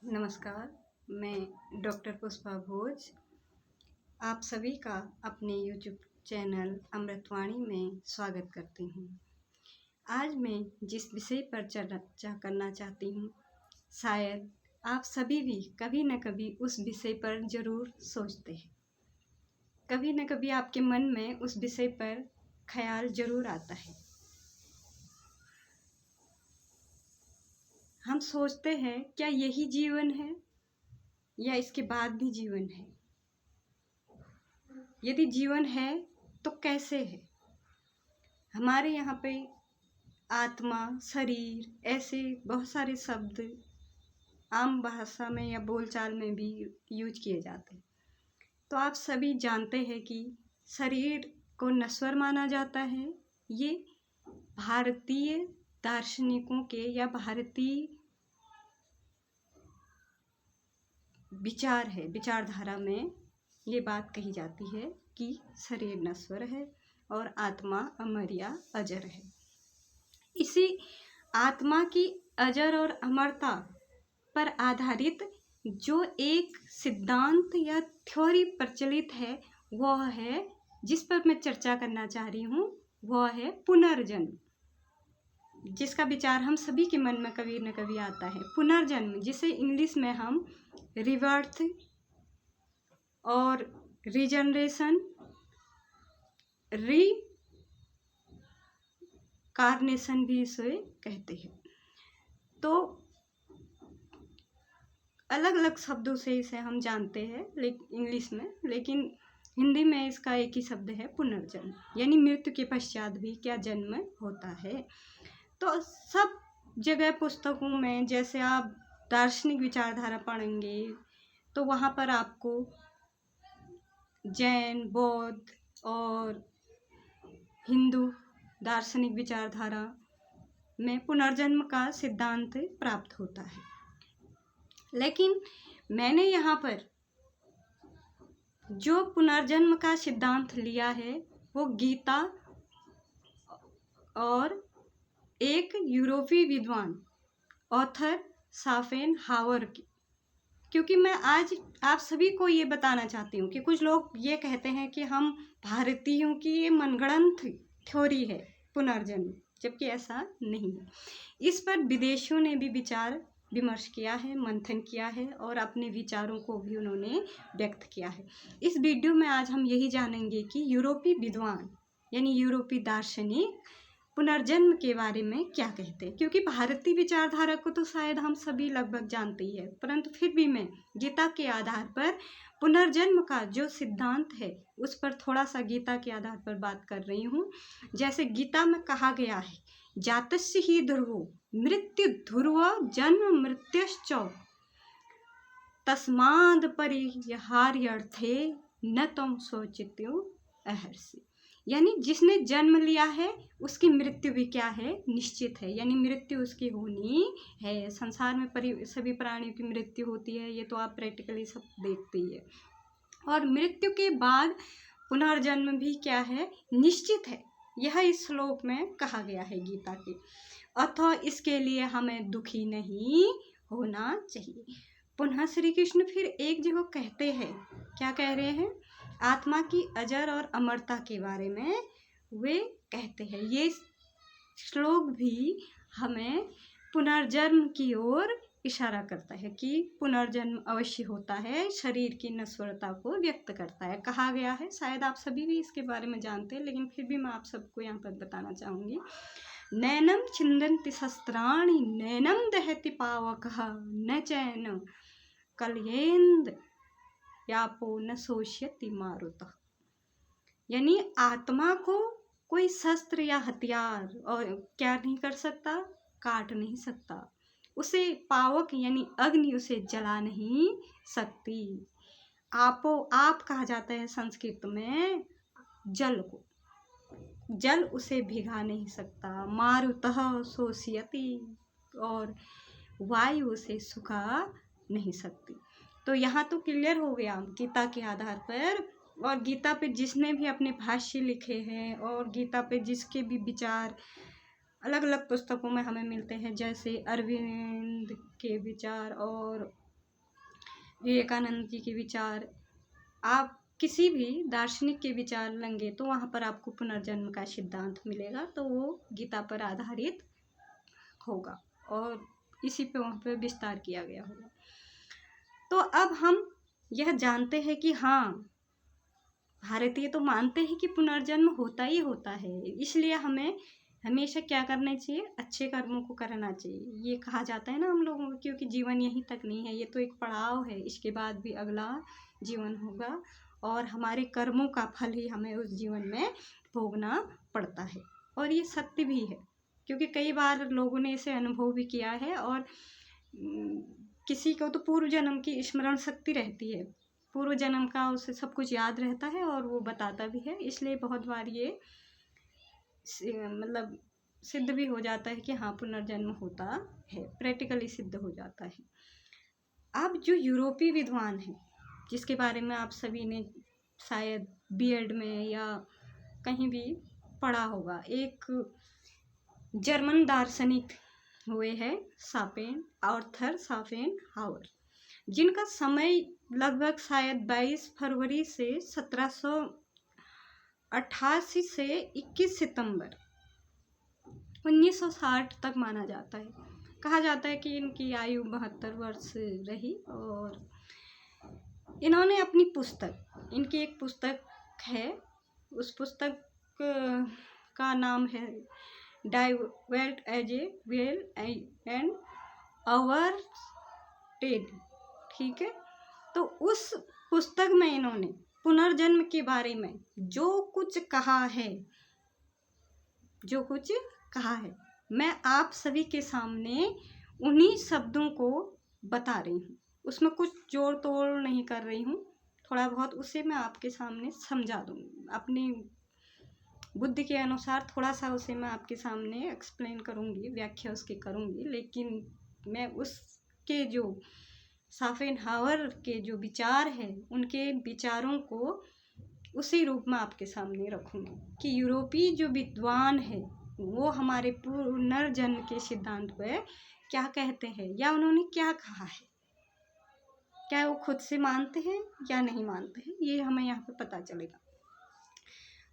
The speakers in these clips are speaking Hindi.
नमस्कार, मैं डॉक्टर पुष्पा भोज आप सभी का अपने यूट्यूब चैनल अमृतवाणी में स्वागत करती हूँ। आज मैं जिस विषय पर चर्चा करना चाहती हूँ, शायद आप सभी भी कभी न कभी उस विषय पर ज़रूर सोचते हैं। कभी न कभी आपके मन में उस विषय पर ख्याल ज़रूर आता है। हम सोचते हैं, क्या यही जीवन है या इसके बाद भी जीवन है? यदि जीवन है तो कैसे है? हमारे यहाँ पे आत्मा, शरीर ऐसे बहुत सारे शब्द आम भाषा में या बोलचाल में भी यूज किए जाते हैं। तो आप सभी जानते हैं कि शरीर को नश्वर माना जाता है। ये भारतीय दार्शनिकों के या भारतीय विचारधारा में ये बात कही जाती है कि शरीर नश्वर है और आत्मा अमर या अजर है। इसी आत्मा की अजर और अमरता पर आधारित जो एक सिद्धांत या थ्योरी प्रचलित है, वह है, जिस पर मैं चर्चा करना चाह रही हूँ, वह है पुनर्जन्म, जिसका विचार हम सभी के मन में कभी न कभी आता है। पुनर्जन्म, जिसे इंग्लिश में हम रिबर्थ और रीजनरेशन, रीकार्नेशन भी इसे कहते हैं। तो अलग अलग शब्दों से इसे हम जानते हैं इंग्लिश में, लेकिन हिंदी में इसका एक ही शब्द है, पुनर्जन्म। यानी मृत्यु के पश्चात भी क्या जन्म होता है। तो सब जगह पुस्तकों में, जैसे आप दार्शनिक विचारधारा पढ़ेंगे तो वहाँ पर आपको जैन, बौद्ध और हिंदू दार्शनिक विचारधारा में पुनर्जन्म का सिद्धांत प्राप्त होता है। लेकिन मैंने यहाँ पर जो पुनर्जन्म का सिद्धांत लिया है वो गीता और एक यूरोपीय विद्वान ऑथर शोपेनहावर की, क्योंकि मैं आज आप सभी को ये बताना चाहती हूँ कि कुछ लोग ये कहते हैं कि हम भारतीयों की ये मनगढ़ंत थ्योरी है पुनर्जन्म, जबकि ऐसा नहीं है। इस पर विदेशियों ने भी विचार विमर्श किया है, मंथन किया है और अपने विचारों को भी उन्होंने व्यक्त किया है। इस वीडियो में आज हम यही जानेंगे कि यूरोपीय विद्वान यानी यूरोपीय दार्शनिक पुनर्जन्म के बारे में क्या कहते हैं। क्योंकि भारतीय विचारधारा को तो शायद हम सभी लगभग जानते ही है, परंतु फिर भी मैं गीता के आधार पर पुनर्जन्म का जो सिद्धांत है उस पर थोड़ा सा गीता के आधार पर बात कर रही हूँ। जैसे गीता में कहा गया है, जातस्य ही ध्रुवो मृत्यु ध्रुव जन्म मृत्युश्च तस्माद् परिहार्यर्थे न तुम सोचित्यो अहर्षि। यानी जिसने जन्म लिया है उसकी मृत्यु भी क्या है, निश्चित है। यानी मृत्यु उसकी होनी है। संसार में सभी प्राणियों की मृत्यु होती है, ये तो आप प्रैक्टिकली सब देखते ही है। और मृत्यु के बाद पुनर्जन्म भी क्या है, निश्चित है। यह इस श्लोक में कहा गया है गीता के। अतः इसके लिए हमें दुखी नहीं होना चाहिए। पुनः श्री कृष्ण फिर एक जगह कहते हैं, क्या कह रहे हैं, आत्मा की अजर और अमरता के बारे में वे कहते हैं। ये श्लोक भी हमें पुनर्जन्म की ओर इशारा करता है कि पुनर्जन्म अवश्य होता है, शरीर की नश्वरता को व्यक्त करता है। कहा गया है, शायद आप सभी भी इसके बारे में जानते हैं, लेकिन फिर भी मैं आप सबको यहाँ पर बताना चाहूँगी। नैनम छिन्दन्ति शस्त्राणि नैनम दहति पावकः न चैन कलयेन्द्र यापो न शोष्यति मारुतः। यानी आत्मा को कोई शस्त्र या हथियार और क्या नहीं कर सकता, काट नहीं सकता। उसे पावक यानी अग्नि उसे जला नहीं सकती। आपो, आप कहा जाता है संस्कृत में जल को, जल उसे भिगा नहीं सकता। मारुतः शोषयति, और वायु उसे सुखा नहीं सकती। तो यहाँ तो क्लियर हो गया गीता के आधार पर। और गीता पे जिसने भी अपने भाष्य लिखे हैं और गीता पे जिसके भी विचार अलग अलग पुस्तकों में हमें मिलते हैं, जैसे अरविंद के विचार और विवेकानंद जी के विचार, आप किसी भी दार्शनिक के विचार लेंगे तो वहाँ पर आपको पुनर्जन्म का सिद्धांत मिलेगा, तो वो गीता पर आधारित होगा और इसी पे वहाँ पे विस्तार किया गया होगा। तो अब हम यह जानते हैं कि हाँ, भारतीय तो मानते हैं कि पुनर्जन्म होता ही होता है, इसलिए हमें हमेशा क्या करना चाहिए, अच्छे कर्मों को करना चाहिए। ये कहा जाता है ना हम लोगों को, क्योंकि जीवन यहीं तक नहीं है, ये तो एक पड़ाव है, इसके बाद भी अगला जीवन होगा और हमारे कर्मों का फल ही हमें उस जीवन में भोगना पड़ता है। और ये सत्य भी है, क्योंकि कई बार लोगों ने इसे अनुभव भी किया है। और किसी को तो पूर्व जन्म की स्मरण शक्ति रहती है, पूर्व जन्म का उसे सब कुछ याद रहता है और वो बताता भी है, इसलिए बहुत बार ये मतलब सिद्ध भी हो जाता है कि हाँ पुनर्जन्म होता है, प्रैक्टिकली सिद्ध हो जाता है। अब जो यूरोपीय विद्वान है, जिसके बारे में आप सभी ने शायद बीएड में या कहीं भी पढ़ा होगा, एक जर्मन दार्शनिक हुए हैं आर्थर शोपेनहावर, जिनका समय लगभग शायद 22 फरवरी से 1788 से 21 सितंबर 1960 तक माना जाता है। कहा जाता है कि इनकी आयु 72 वर्ष रही और इन्होंने अपनी पुस्तक, इनकी एक पुस्तक है, उस पुस्तक का नाम है डाई वेल्ट एज ए वेल एंड आवर टेड, ठीक है। तो उस पुस्तक में इन्होंने पुनर्जन्म के बारे में जो कुछ कहा है, मैं आप सभी के सामने उन्हीं शब्दों को बता रही हूँ, उसमें कुछ जोड़ तोड़ नहीं कर रही हूँ, थोड़ा बहुत उसे मैं आपके सामने समझा दूँगी, अपनी बुद्धि के अनुसार थोड़ा सा उसे मैं आपके सामने एक्सप्लेन करूँगी, व्याख्या उसकी करूँगी, लेकिन मैं उसके जो शोपेनहावर के जो विचार हैं, उनके विचारों को उसी रूप में आपके सामने रखूँगी कि यूरोपीय जो विद्वान है वो हमारे पुनर्जन्म के सिद्धांत पर क्या कहते हैं या उन्होंने क्या कहा है, क्या वो खुद से मानते हैं या नहीं मानते हैं, ये हमें यहाँ पे पता चलेगा।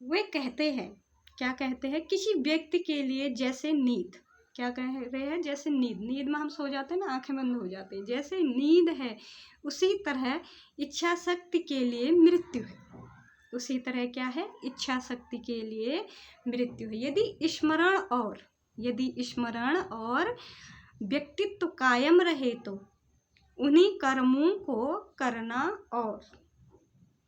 वे कहते हैं, क्या कहते हैं, किसी व्यक्ति के लिए जैसे नींद, क्या कह रहे हैं, जैसे नींद में हम सो जाते हैं ना, आंखें बंद हो जाती है, जैसे नींद है उसी तरह इच्छा शक्ति के लिए मृत्यु है, उसी तरह क्या है, इच्छा शक्ति के लिए मृत्यु है। यदि स्मरण और व्यक्तित्व कायम रहे तो उन्हीं कर्मों को करना, और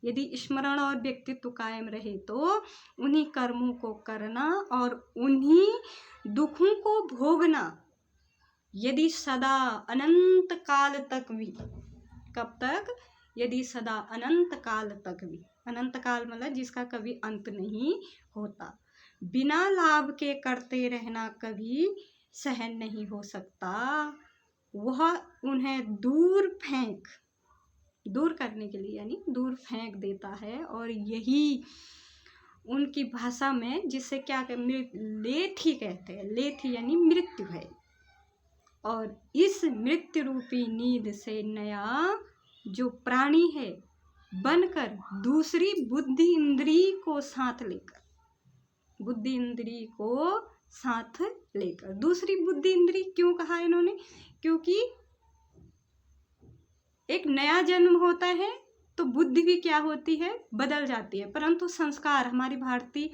यदि स्मरण और व्यक्तित्व कायम रहे तो उन्हीं कर्मों को करना और उन्हीं दुखों को भोगना, यदि सदा अनंत काल तक भी। कब तक, यदि सदा अनंत काल तक भी, अनंत काल मतलब जिसका कभी अंत नहीं होता। बिना लाभ के करते रहना कभी सहन नहीं हो सकता, वह उन्हें दूर करने के लिए यानी दूर फेंक देता है, और यही उनकी भाषा में जिसे क्या लेथी कहते हैं, लेथी यानी मृत्यु है। और इस मृत्यु रूपी नींद से नया जो प्राणी है बनकर दूसरी बुद्धि इंद्री को साथ लेकर दूसरी बुद्धि इंद्री क्यों कहा इन्होंने, क्योंकि एक नया जन्म होता है तो बुद्धि भी क्या होती है, बदल जाती है, परंतु संस्कार, हमारी भारतीय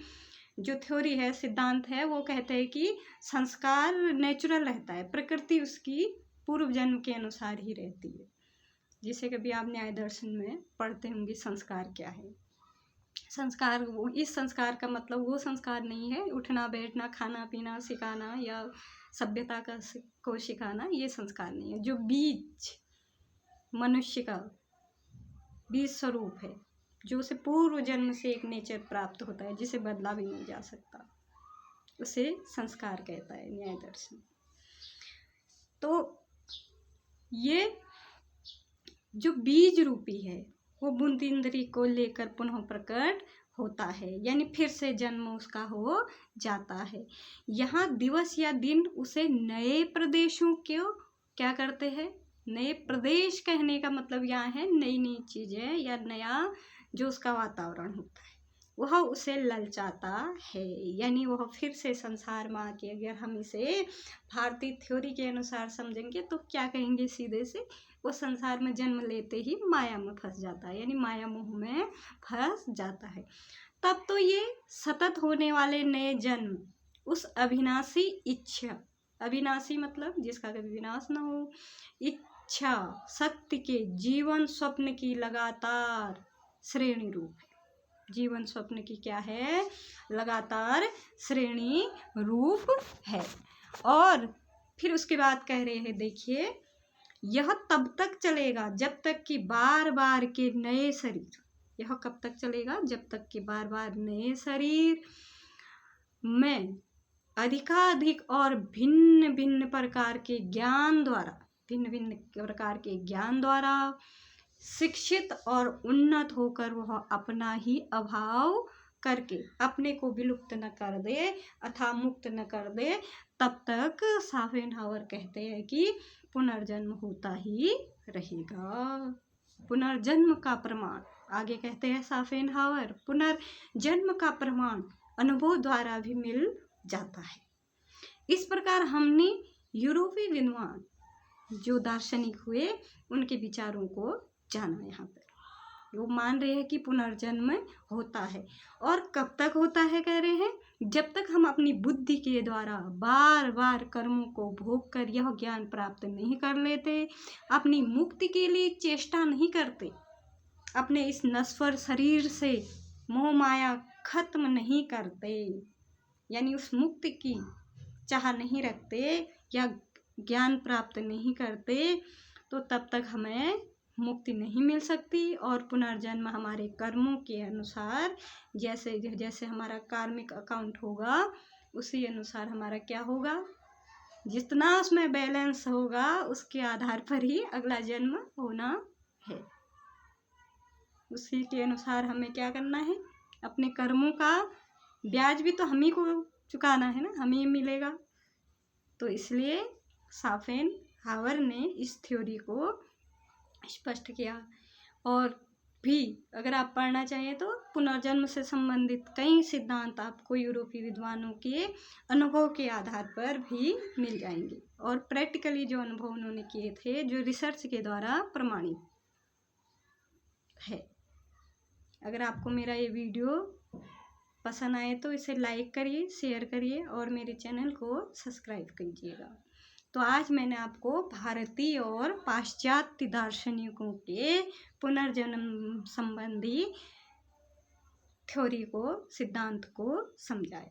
जो थ्योरी है, सिद्धांत है, वो कहते हैं कि संस्कार नेचुरल रहता है, प्रकृति उसकी पूर्व जन्म के अनुसार ही रहती है। जिसे कभी आप न्याय दर्शन में पढ़ते होंगे संस्कार क्या है। संस्कार, इस संस्कार का मतलब वो संस्कार नहीं है उठना बैठना खाना पीना सिखाना या सभ्यता को सिखाना, ये संस्कार नहीं है। जो बीज मनुष्य का बीज स्वरूप है, जो उसे पूर्व जन्म से एक नेचर प्राप्त होता है जिसे बदला भी नहीं जा सकता, उसे संस्कार कहता है न्याय दर्शन। तो ये जो बीज रूपी है वो बुद्धि इंद्री को लेकर पुनः प्रकट होता है, यानी फिर से जन्म उसका हो जाता है। यहाँ दिवस या दिन उसे नए प्रदेशों को क्या करते हैं, नए प्रदेश कहने का मतलब यहाँ है नई नई चीज़ें या नया जो उसका वातावरण होता है वह उसे ललचाता है। यानी वह फिर से संसार में आके, अगर हम इसे भारतीय थ्योरी के अनुसार समझेंगे तो क्या कहेंगे सीधे से, वो संसार में जन्म लेते ही माया में फंस जाता है, यानी माया मोह में फंस जाता है। तब तो ये सतत होने वाले नए जन्म उस अविनाशी इच्छा, अविनाशी मतलब जिसका कभी विनाश ना हो, इच्छा शक्ति के जीवन स्वप्न की लगातार श्रेणी रूप है। जीवन स्वप्न की क्या है, लगातार श्रेणी रूप है। और फिर उसके बाद कह रहे हैं, देखिए, यह तब तक चलेगा जब तक कि बार बार के नए शरीर, यह कब तक चलेगा, जब तक कि बार बार नए शरीर में अधिकाधिक और भिन्न भिन्न प्रकार के ज्ञान द्वारा, भिन्न भिन्न प्रकार के ज्ञान द्वारा शिक्षित और उन्नत होकर वह अपना ही अभाव करके अपने को विलुप्त न कर दे अथवा मुक्त न कर दे, तब तक शोपेनहावर कहते हैं कि पुनर्जन्म होता ही रहेगा। पुनर्जन्म का प्रमाण, आगे कहते हैं शोपेनहावर, पुनर्जन्म का प्रमाण अनुभव द्वारा भी मिल जाता है। इस प्रकार हमने यूरोपीय विद्वान जो दार्शनिक हुए उनके विचारों को जाना। यहाँ पर वो मान रहे हैं कि पुनर्जन्म होता है, और कब तक होता है कह रहे हैं, जब तक हम अपनी बुद्धि के द्वारा बार बार कर्मों को भोग कर यह ज्ञान प्राप्त नहीं कर लेते, अपनी मुक्ति के लिए चेष्टा नहीं करते, अपने इस नश्वर शरीर से मोह माया खत्म नहीं करते, यानी उस मुक्ति की चाह नहीं रखते या ज्ञान प्राप्त नहीं करते, तो तब तक हमें मुक्ति नहीं मिल सकती। और पुनर्जन्म हमारे कर्मों के अनुसार, जैसे जैसे हमारा कार्मिक अकाउंट होगा उसी अनुसार हमारा क्या होगा, जितना उसमें बैलेंस होगा उसके आधार पर ही अगला जन्म होना है। उसी के अनुसार हमें क्या करना है, अपने कर्मों का ब्याज भी तो हम ही को चुकाना है ना, हमें ही मिलेगा। तो इसलिए शोपेनहावर ने इस थ्योरी को स्पष्ट किया। और भी अगर आप पढ़ना चाहिए तो पुनर्जन्म से संबंधित कई सिद्धांत आपको यूरोपीय विद्वानों के अनुभव के आधार पर भी मिल जाएंगे, और प्रैक्टिकली जो अनुभव उन्होंने किए थे, जो रिसर्च के द्वारा प्रमाणित है। अगर आपको मेरा ये वीडियो पसंद आए तो इसे लाइक करिए, शेयर करिए और मेरे चैनल को सब्सक्राइब कीजिएगा। तो आज मैंने आपको भारतीय और पाश्चात्य दार्शनिकों के पुनर्जन्म संबंधी थ्योरी को, सिद्धांत को समझाया।